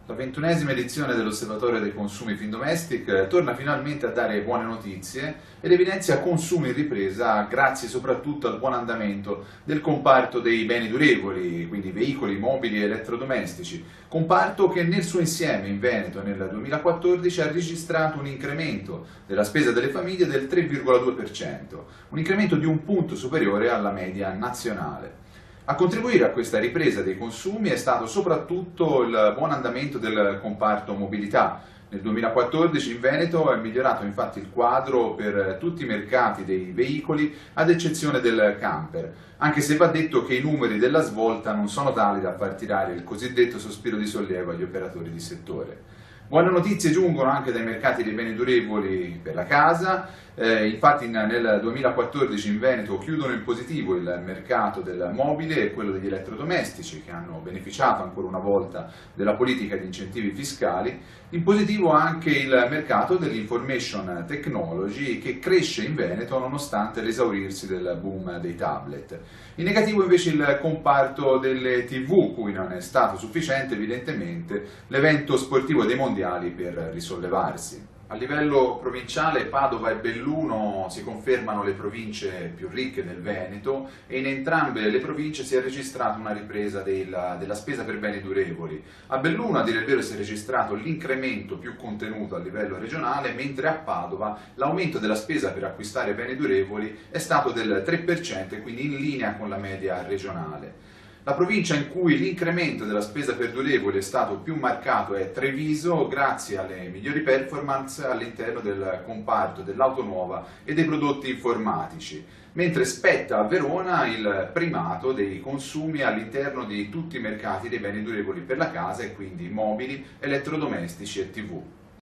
La 21ª edizione dell'Osservatorio dei consumi Findomestic torna finalmente a dare buone notizie ed evidenzia consumi in ripresa grazie soprattutto al buon andamento del comparto dei beni durevoli, quindi veicoli, mobili e elettrodomestici, comparto che nel suo insieme in Veneto nel 2014 ha registrato un incremento della spesa delle famiglie del 3,2%, un incremento di un punto superiore alla media nazionale. A contribuire a questa ripresa dei consumi è stato soprattutto il buon andamento del comparto mobilità. Nel 2014 in Veneto è migliorato infatti il quadro per tutti i mercati dei veicoli, ad eccezione del camper, anche se va detto che i numeri della svolta non sono tali da far tirare il cosiddetto sospiro di sollievo agli operatori di settore. Buone notizie giungono anche dai mercati dei beni durevoli per la casa, infatti nel 2014 in Veneto chiudono in positivo il mercato del mobile e quello degli elettrodomestici, che hanno beneficiato ancora una volta della politica di incentivi fiscali, in positivo anche il mercato dell'information technology, che cresce in Veneto nonostante l'esaurirsi del boom dei tablet. In negativo invece il comparto delle TV, cui non è stato sufficiente evidentemente l'evento sportivo dei mondiali per risollevarsi. A livello provinciale Padova e Belluno si confermano le province più ricche del Veneto e in entrambe le province si è registrata una ripresa della spesa per beni durevoli. A Belluno, a dire il vero, si è registrato l'incremento più contenuto a livello regionale, mentre a Padova l'aumento della spesa per acquistare beni durevoli è stato del 3% e quindi in linea con la media regionale. La provincia in cui l'incremento della spesa per durevoli è stato più marcato è Treviso, grazie alle migliori performance all'interno del comparto dell'auto nuova e dei prodotti informatici, mentre spetta a Verona il primato dei consumi all'interno di tutti i mercati dei beni durevoli per la casa e quindi mobili, elettrodomestici e TV.